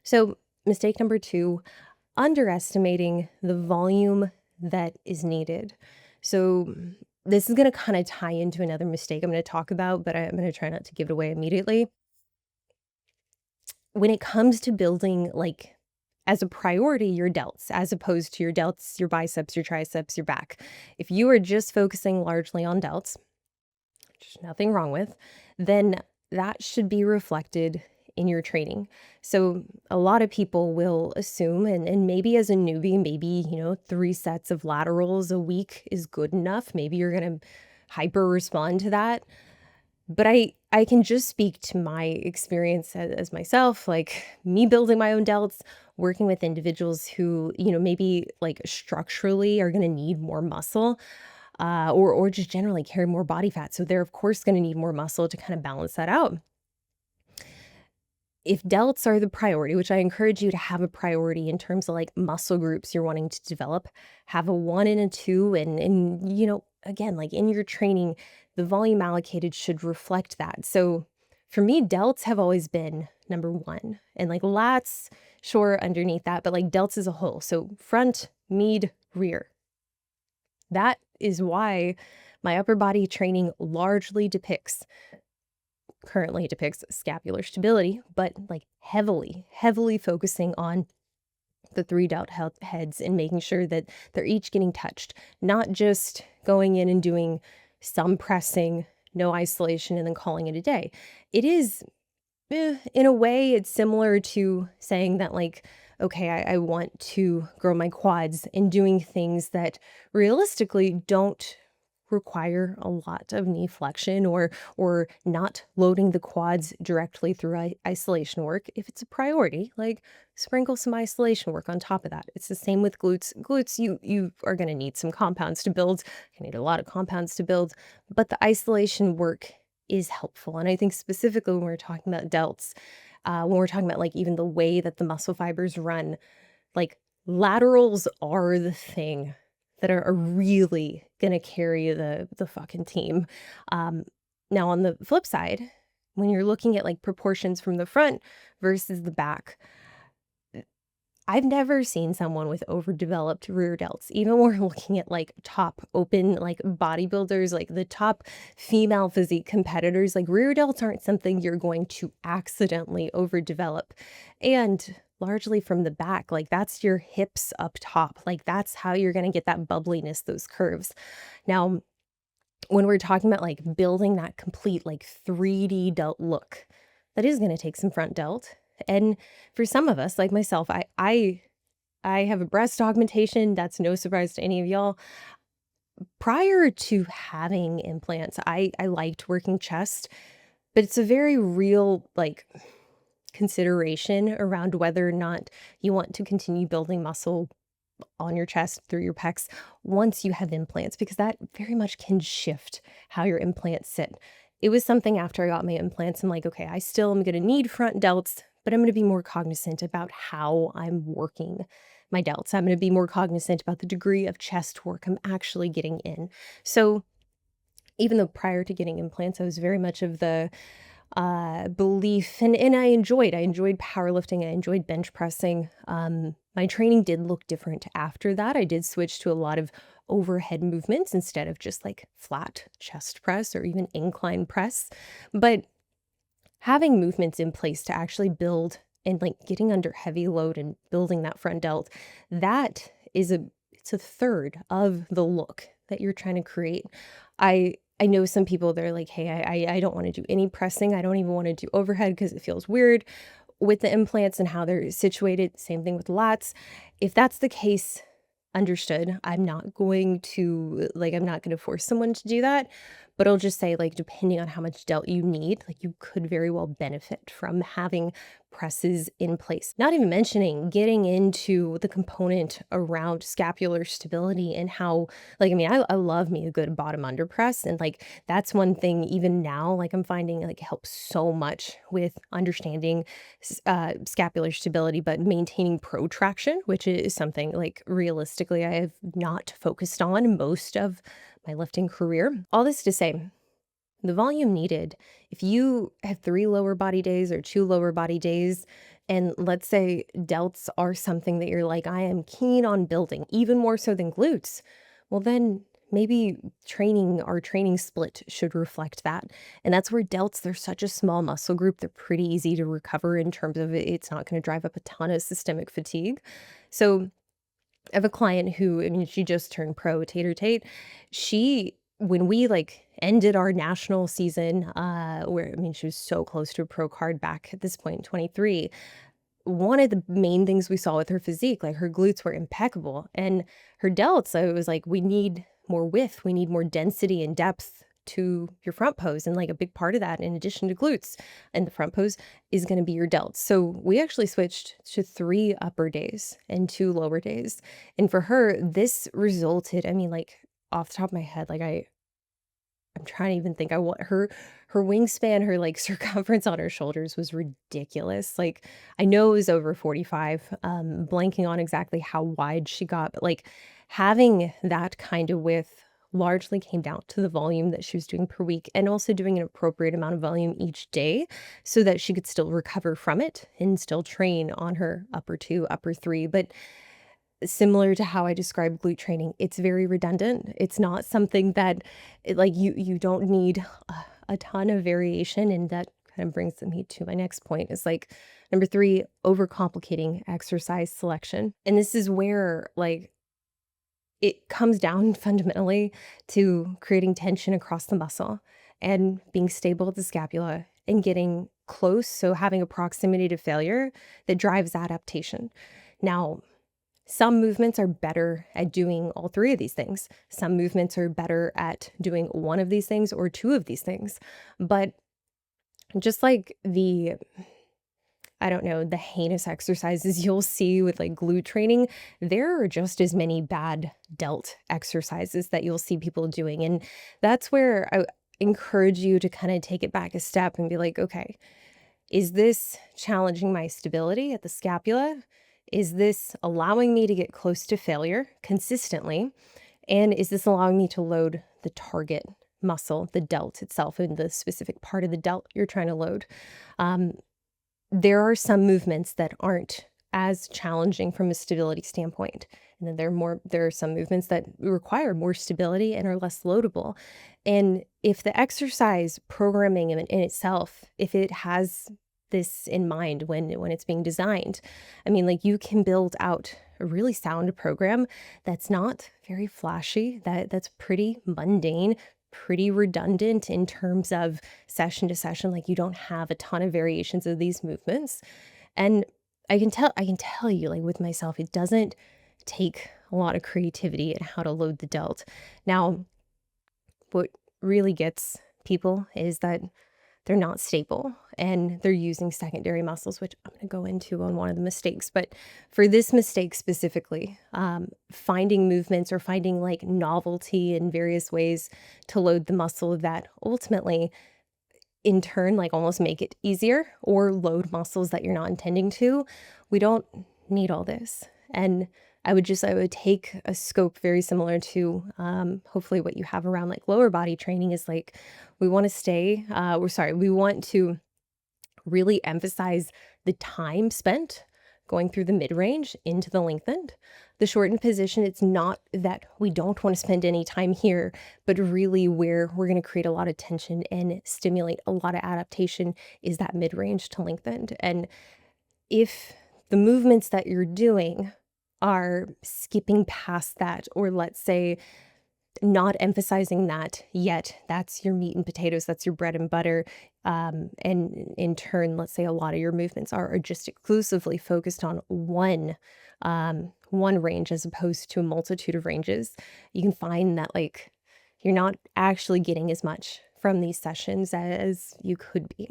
So, mistake number two, underestimating the volume that is needed. So, this is going to kind of tie into another mistake I'm going to talk about, but I'm going to try not to give it away immediately. When it comes to building, like, as a priority, your delts, as opposed to your delts, your biceps, your triceps, your back. If you are just focusing largely on delts, which nothing wrong with, then that should be reflected in your training. So a lot of people will assume, and maybe as a newbie, maybe, 3 sets of laterals a week is good enough. Maybe you're going to hyper respond to that. But I can just speak to my experience as myself, like me building my own delts, working with individuals who, maybe like structurally are going to need more muscle, or just generally carry more body fat. So they're of course going to need more muscle to kind of balance that out. If delts are the priority, which I encourage you to have a priority in terms of like muscle groups you're wanting to develop, have a 1 and a 2, and again, like in your training, the volume allocated should reflect that. So for me, delts have always been number 1, and like lats, sure, underneath that, but like delts as a whole. So front, mid, rear. That is why my upper body training currently depicts scapular stability, but like heavily focusing on the 3 delt heads and making sure that they're each getting touched, not just going in and doing some pressing, no isolation, and then calling it a day. It is, in a way, it's similar to saying that, like, okay, I want to grow my quads and doing things that realistically don't require a lot of knee flexion, or not loading the quads directly through isolation work. If it's a priority, like, sprinkle some isolation work on top of that. It's the same with glutes. You are going to need some compounds to build. You need a lot of compounds to build, but the isolation work is helpful. And I think specifically when we're talking about delts, when we're talking about like even the way that the muscle fibers run, like, laterals are the thing that are really gonna carry the fucking team. Um, Now on the flip side, when you're looking at like proportions from the front versus the back, I've never seen someone with overdeveloped rear delts. Even when we're looking at like top open, like bodybuilders, like the top female physique competitors, like rear delts aren't something you're going to accidentally overdevelop. And largely from the back, like that's your hips up top. Like that's how you're going to get that bubbliness, those curves. Now, when we're talking about like building that complete like 3D delt look, that is going to take some front delt. And for some of us, like myself, I have a breast augmentation. That's no surprise to any of y'all. Prior to having implants, I liked working chest, but it's a very real like consideration around whether or not you want to continue building muscle on your chest through your pecs once you have implants, because that very much can shift how your implants sit. It was something after I got my implants, I'm like, okay, I still am going to need front delts, but I'm going to be more cognizant about how I'm working my delts. I'm going to be more cognizant about the degree of chest work I'm actually getting in. So even though prior to getting implants, I was very much of the belief, and I enjoyed powerlifting, I enjoyed bench pressing. My training did look different after that. I did switch to a lot of overhead movements instead of just like flat chest press or even incline press. But having movements in place to actually build and like getting under heavy load and building that front delt, that is it's a third of the look that you're trying to create. I know some people that are like, hey, I don't want to do any pressing. I don't even want to do overhead because it feels weird with the implants and how they're situated. Same thing with lats. If that's the case, understood. I'm not going to force someone to do that, but I'll just say, like, depending on how much delt you need, like, you could very well benefit from having presses in place. Not even mentioning getting into the component around scapular stability and how, like, I mean, I love me a good bottom under press. And like, that's one thing even now, like, I'm finding like helps so much with understanding scapular stability, but maintaining protraction, which is something like realistically I have not focused on most of my lifting career. All this to say, the volume needed, if you have 3 lower body days or 2 lower body days, and let's say delts are something that you're like, "I am keen on building, even more so than glutes," well, then maybe our training split should reflect that, and that's where delts, they're such a small muscle group, they're pretty easy to recover in terms of it's not gonna drive up a ton of systemic fatigue. So I have a client who, I mean, she just turned pro, Tater Tate. She when we, like, ended our national season, where I mean, she was so close to a pro card back at this point in 23, one of the main things we saw with her physique, like, her glutes were impeccable, and her delts, so it was like, "We need more width, we need more density and depth to your front pose," and, like, a big part of that, in addition to glutes and the front pose, is gonna be your delts. So, we actually switched to 3 upper days and 2 lower days, and for her, this resulted, I mean, like, off the top of my head, like, I'm trying to even think. I want her wingspan, her, like, circumference on her shoulders was ridiculous. Like, I know it was over 45, blanking on exactly how wide she got, but, like, having that kind of width largely came down to the volume that she was doing per week and also doing an appropriate amount of volume each day so that she could still recover from it and still train on her upper 2, upper 3, but similar to how I described glute training, it's very redundant. It's not something that like you don't need a ton of variation, and that kind of brings me to my next point is like number 3, overcomplicating exercise selection. And this is where like it comes down fundamentally to creating tension across the muscle and being stable at the scapula and getting close, so having a proximity to failure that drives adaptation. Now, some movements are better at doing all 3 of these things. Some movements are better at doing one of these things or 2 of these things. But just like I don't know, the heinous exercises you'll see with like glute training, there are just as many bad delt exercises that you'll see people doing. And that's where I encourage you to kind of take it back a step and be like, okay, is this challenging my stability at the scapula? Is this allowing me to get close to failure consistently? And is this allowing me to load the target muscle, the delt itself, in the specific part of the delt you're trying to load? There are some movements that aren't as challenging from a stability standpoint. And then there are some movements that require more stability and are less loadable. And if the exercise programming in itself, if it has this in mind when it's being designed, I mean, like you can build out a really sound program that's not very flashy, that's pretty mundane, pretty redundant in terms of session to session. Like you don't have a ton of variations of these movements. And I can tell you, like with myself, it doesn't take a lot of creativity in how to load the delt. Now, what really gets people is that they're not stable and they're using secondary muscles, which I'm going to go into on one of the mistakes. But for this mistake specifically, finding movements or finding like novelty in various ways to load the muscle that ultimately in turn like almost make it easier or load muscles that you're not intending to, we don't need all this. And I would take a scope very similar to hopefully what you have around like lower body training is like we want to really emphasize the time spent going through the mid-range into the lengthened. The shortened position, it's not that we don't want to spend any time here, but really where we're going to create a lot of tension and stimulate a lot of adaptation is that mid-range to lengthened. And if the movements that you're doing are skipping past that, or let's say not emphasizing that yet, that's your meat and potatoes, that's your bread and butter. And in turn, let's say a lot of your movements are just exclusively focused on one range as opposed to a multitude of ranges. You can find that like you're not actually getting as much from these sessions as you could be.